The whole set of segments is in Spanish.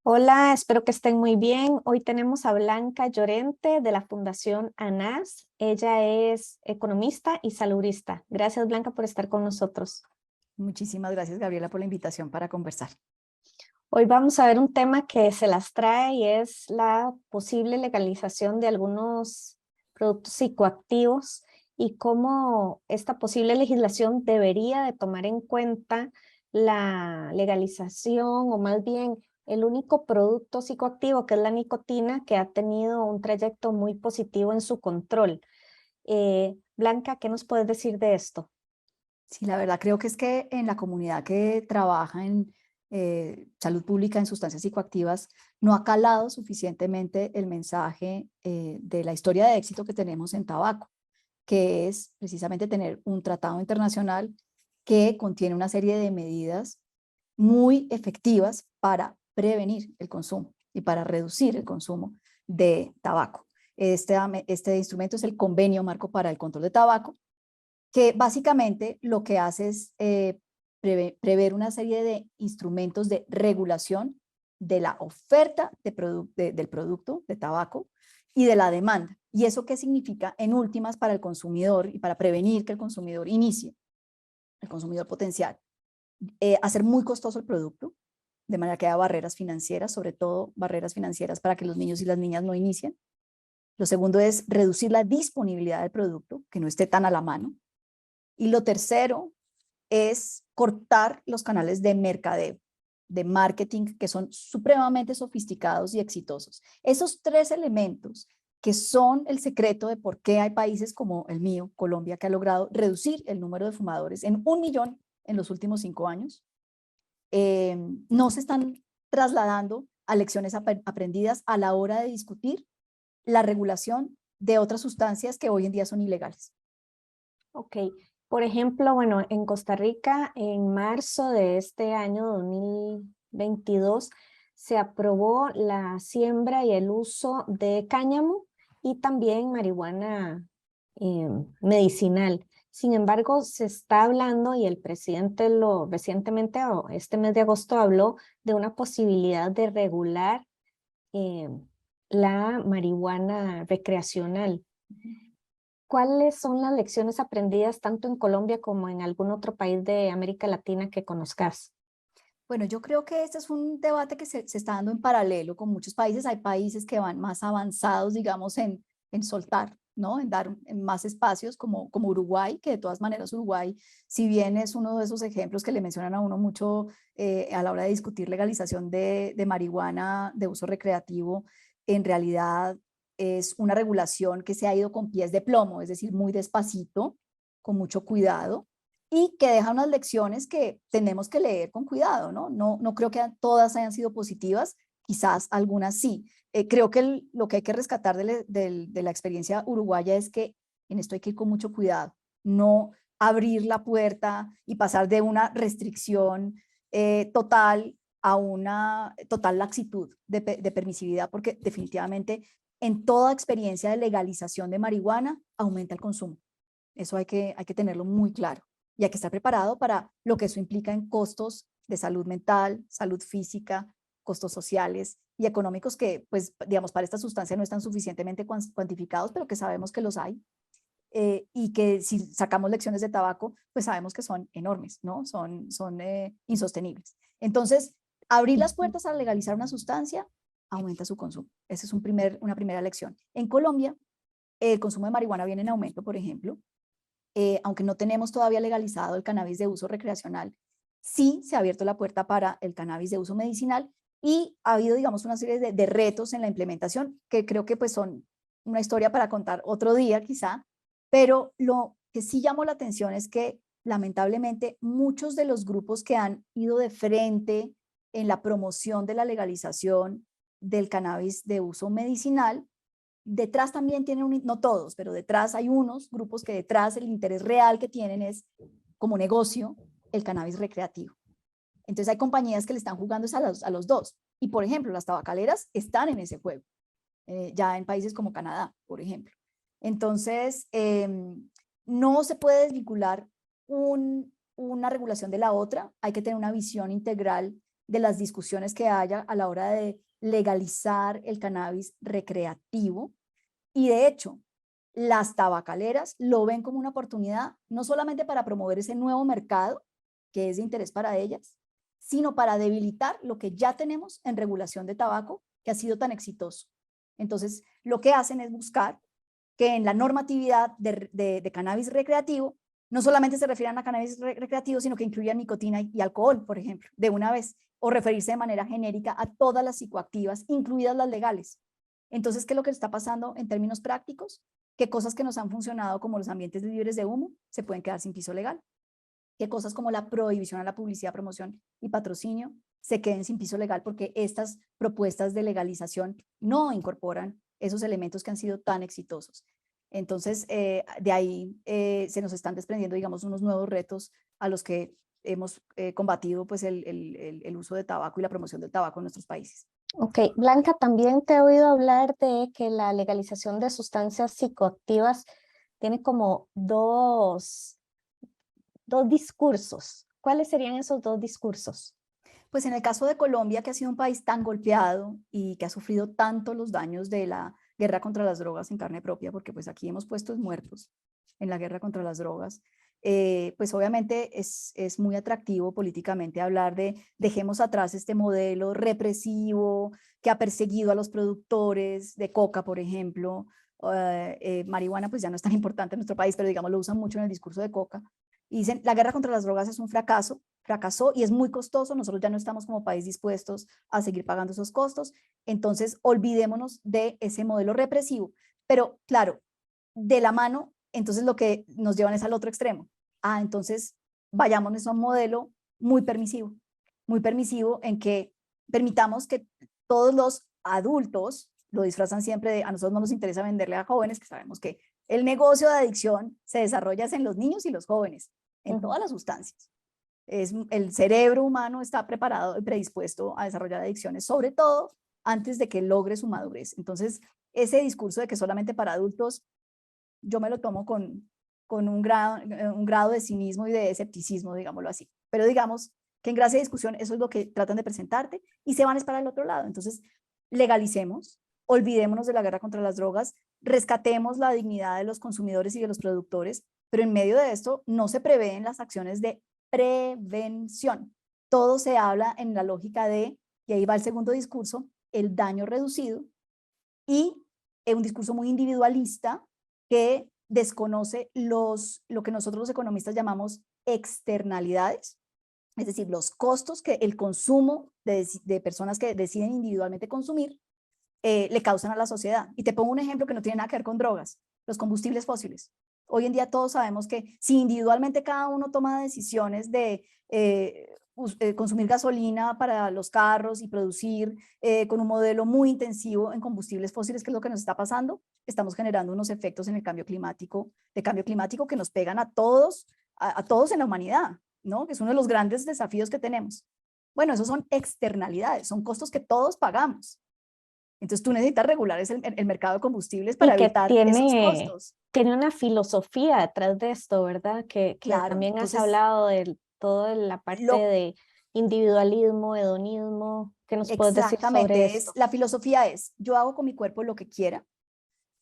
Hola, espero que estén muy bien. Hoy tenemos a Blanca Llorente de la Fundación ANAS. Ella es economista y saludista. Gracias, Blanca, por estar con nosotros. Muchísimas gracias, Gabriela, por la invitación para conversar. Hoy vamos a ver un tema que se las trae y es la posible legalización de algunos productos psicoactivos y cómo esta posible legislación debería de tomar en cuenta la legalización o más bien el único producto psicoactivo que es la nicotina que ha tenido un trayecto muy positivo en su control. Blanca, ¿qué nos puedes decir de esto? Sí, la verdad creo que es que en la comunidad que trabaja en salud pública en sustancias psicoactivas no ha calado suficientemente el mensaje de la historia de éxito que tenemos en tabaco, que es precisamente tener un tratado internacional que contiene una serie de medidas muy efectivas para prevenir el consumo y para reducir el consumo de tabaco. Este instrumento es el Convenio Marco para el Control de Tabaco, que básicamente lo que hace es prever una serie de instrumentos de regulación de la oferta del producto de tabaco y de la demanda. ¿Y eso qué significa en últimas para el consumidor y para prevenir que el consumidor inicie, el consumidor potencial? Hacer muy costoso el producto, de manera que haya barreras financieras, sobre todo barreras financieras para que los niños y las niñas no inicien. Lo segundo es reducir la disponibilidad del producto, que no esté tan a la mano. Y lo tercero es cortar los canales de mercadeo, de marketing, que son supremamente sofisticados y exitosos. Esos tres elementos que son el secreto de por qué hay países como el mío, Colombia, que ha logrado reducir el número de fumadores en 1 millón en los últimos 5 años, no se están trasladando a lecciones aprendidas a la hora de discutir la regulación de otras sustancias que hoy en día son ilegales. Ok, por ejemplo, bueno, en Costa Rica, en marzo de este año 2022, se aprobó la siembra y el uso de cáñamo y también marihuana medicinal. Sin embargo, se está hablando y el presidente lo recientemente, o este mes de agosto, habló de una posibilidad de regular eh, la marihuana recreacional. ¿Cuáles son las lecciones aprendidas tanto en Colombia como en algún otro país de América Latina que conozcas? Bueno, yo creo que este es un debate que se está dando en paralelo con muchos países. Hay países que van más avanzados, digamos, en soltar, ¿no? En dar más espacios como Uruguay, que de todas maneras Uruguay, si bien es uno de esos ejemplos que le mencionan a uno mucho a la hora de discutir legalización de marihuana de uso recreativo, en realidad es una regulación que se ha ido con pies de plomo, es decir, muy despacito, con mucho cuidado y que deja unas lecciones que tenemos que leer con cuidado, ¿no? No creo que todas hayan sido positivas, quizás algunas sí. Creo que lo que hay que rescatar de la experiencia uruguaya es que en esto hay que ir con mucho cuidado, no abrir la puerta y pasar de una restricción total a una total laxitud de permisividad, porque definitivamente en toda experiencia de legalización de marihuana aumenta el consumo. Eso hay que tenerlo muy claro y hay que estar preparado para lo que eso implica en costos de salud mental, salud física, costos sociales y económicos que, pues, digamos, para esta sustancia no están suficientemente cuantificados, pero que sabemos que los hay. Y que si sacamos lecciones de tabaco, pues sabemos que son enormes, ¿no? Son insostenibles. Entonces, abrir las Ujú. puertas a legalizar una sustancia aumenta su consumo. Esa es una primera lección. En Colombia, el consumo de marihuana viene en aumento, por ejemplo, aunque no tenemos todavía legalizado el cannabis de uso recreacional, sí se ha abierto la puerta para el cannabis de uso medicinal y ha habido, digamos, una serie de retos en la implementación que creo que pues son una historia para contar otro día quizá, pero lo que sí llamó la atención es que lamentablemente muchos de los grupos que han ido de frente en la promoción de la legalización del cannabis de uso medicinal detrás también tienen, no todos, pero detrás hay unos grupos que detrás el interés real que tienen es como negocio el cannabis recreativo. Entonces hay compañías que le están jugando a los dos. Y por ejemplo, las tabacaleras están en ese juego, ya en países como Canadá, por ejemplo. Entonces, no se puede desvincular una regulación de la otra, hay que tener una visión integral de las discusiones que haya a la hora de legalizar el cannabis recreativo. Y de hecho, las tabacaleras lo ven como una oportunidad no solamente para promover ese nuevo mercado que es de interés para ellas, sino para debilitar lo que ya tenemos en regulación de tabaco, que ha sido tan exitoso. Entonces, lo que hacen es buscar que en la normatividad de cannabis recreativo no solamente se refieran a cannabis recreativo, sino que incluyan nicotina y alcohol, por ejemplo, de una vez, o referirse de manera genérica a todas las psicoactivas, incluidas las legales. Entonces, ¿qué es lo que está pasando en términos prácticos? Que cosas que nos han funcionado como los ambientes libres de humo se pueden quedar sin piso legal. Que cosas como la prohibición a la publicidad, promoción y patrocinio se queden sin piso legal porque estas propuestas de legalización no incorporan esos elementos que han sido tan exitosos. Entonces, de ahí se nos están desprendiendo, digamos, unos nuevos retos a los que hemos combatido pues, el uso de tabaco y la promoción del tabaco en nuestros países. Ok, Blanca, también te he oído hablar de que la legalización de sustancias psicoactivas tiene como dos discursos. ¿Cuáles serían esos dos discursos? Pues en el caso de Colombia, que ha sido un país tan golpeado y que ha sufrido tanto los daños de la guerra contra las drogas en carne propia, porque pues aquí hemos puesto muertos en la guerra contra las drogas, pues obviamente es muy atractivo políticamente hablar de dejemos atrás este modelo represivo que ha perseguido a los productores de coca, por ejemplo. Marihuana pues ya no es tan importante en nuestro país, pero digamos lo usan mucho en el discurso de coca. Y dicen, la guerra contra las drogas es un fracaso, fracasó y es muy costoso, nosotros ya no estamos como país dispuestos a seguir pagando esos costos, entonces olvidémonos de ese modelo represivo. Pero claro, de la mano, entonces lo que nos llevan es al otro extremo. Entonces vayámonos a un modelo muy permisivo en que permitamos que todos los adultos lo disfrazan siempre de a nosotros no nos interesa venderle a jóvenes, que sabemos que el negocio de adicción se desarrolla en los niños y los jóvenes, en todas las sustancias. El cerebro humano está preparado y predispuesto a desarrollar adicciones, sobre todo antes de que logre su madurez. Entonces, ese discurso de que solamente para adultos, yo me lo tomo con un grado de cinismo y de escepticismo, digámoslo así. Pero digamos que en gracia de discusión eso es lo que tratan de presentarte y se van a para el otro lado. Entonces, legalicemos, olvidémonos de la guerra contra las drogas, rescatemos la dignidad de los consumidores y de los productores, pero en medio de esto no se prevén las acciones de prevención. Todo se habla en la lógica de, y ahí va el segundo discurso, el daño reducido, y un discurso muy individualista que desconoce lo que nosotros los economistas llamamos externalidades, es decir, los costos que el consumo de personas que deciden individualmente consumir le causan a la sociedad. Y te pongo un ejemplo que no tiene nada que ver con drogas, los combustibles fósiles. Hoy en día todos sabemos que si individualmente cada uno toma decisiones de consumir gasolina para los carros y producir con un modelo muy intensivo en combustibles fósiles, que es lo que nos está pasando, estamos generando unos efectos en el cambio climático, que nos pegan a todos en la humanidad, ¿no? Que es uno de los grandes desafíos que tenemos. Bueno, esos son externalidades, son costos que todos pagamos. Entonces tú necesitas regular el mercado de combustibles para Y que evitar esos costos. tiene una filosofía detrás de esto, ¿verdad? Que Claro, también has entonces hablado de toda la parte lo de individualismo, hedonismo. ¿Qué nos puedes decir sobre exactamente esto? la filosofía es, yo hago con mi cuerpo lo que quiera.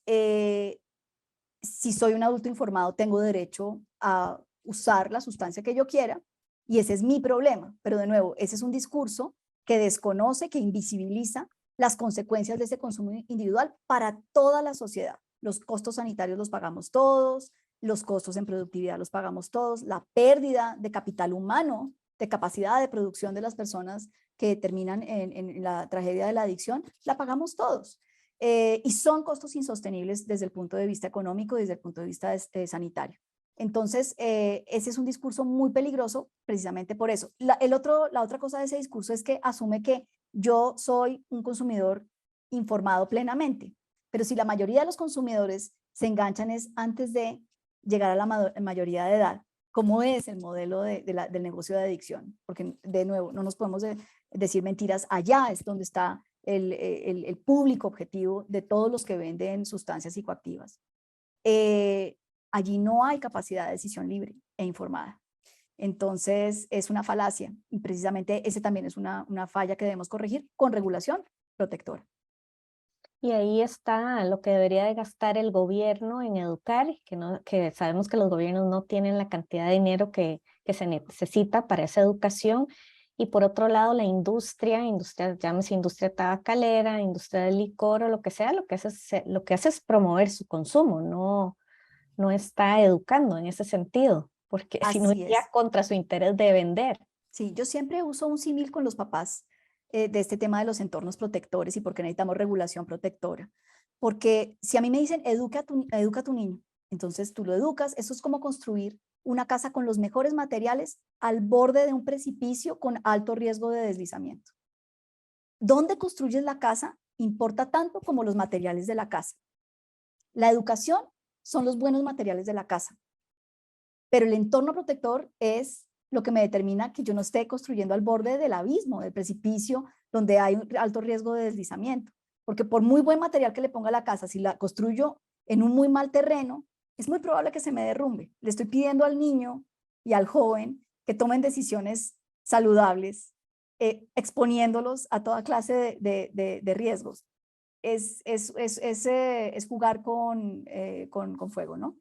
Eh, si soy un adulto informado, tengo derecho a usar la sustancia que yo quiera y ese es mi problema. Pero de nuevo, ese es un discurso que desconoce, que invisibiliza las consecuencias de ese consumo individual para toda la sociedad. Los costos sanitarios los pagamos todos, los costos en productividad los pagamos todos, la pérdida de capital humano, de capacidad de producción de las personas que terminan en la tragedia de la adicción, la pagamos todos. Y son costos insostenibles desde el punto de vista económico y desde el punto de vista sanitario. Entonces, ese es un discurso muy peligroso precisamente por eso. La otra cosa de ese discurso es que asume que yo soy un consumidor informado plenamente, pero si la mayoría de los consumidores se enganchan es antes de llegar a la mayoría de edad, ¿cómo es el modelo del negocio de adicción? Porque de nuevo, no nos podemos decir mentiras, allá es donde está el público objetivo de todos los que venden sustancias psicoactivas. Allí no hay capacidad de decisión libre e informada. Entonces es una falacia y precisamente ese también es una falla que debemos corregir con regulación protectora. Y ahí está lo que debería de gastar el gobierno en educar, que sabemos que los gobiernos no tienen la cantidad de dinero que se necesita para esa educación. Y por otro lado, la industria, llámese industria tabacalera, industria del licor o lo que sea, lo que hace es promover su consumo, no está educando en ese sentido, porque si no Así iría es. contra su interés de vender. Sí, yo siempre uso un símil con los papás de este tema de los entornos protectores y por qué necesitamos regulación protectora. Porque si a mí me dicen, educa a tu niño, entonces tú lo educas, eso es como construir una casa con los mejores materiales al borde de un precipicio con alto riesgo de deslizamiento. ¿Dónde construyes la casa? Importa tanto como los materiales de la casa. La educación son los buenos materiales de la casa, pero el entorno protector es lo que me determina que yo no esté construyendo al borde del abismo, del precipicio, donde hay un alto riesgo de deslizamiento. Porque por muy buen material que le ponga a la casa, si la construyo en un muy mal terreno, es muy probable que se me derrumbe. Le estoy pidiendo al niño y al joven que tomen decisiones saludables, exponiéndolos a toda clase de riesgos. Es jugar con fuego, ¿no?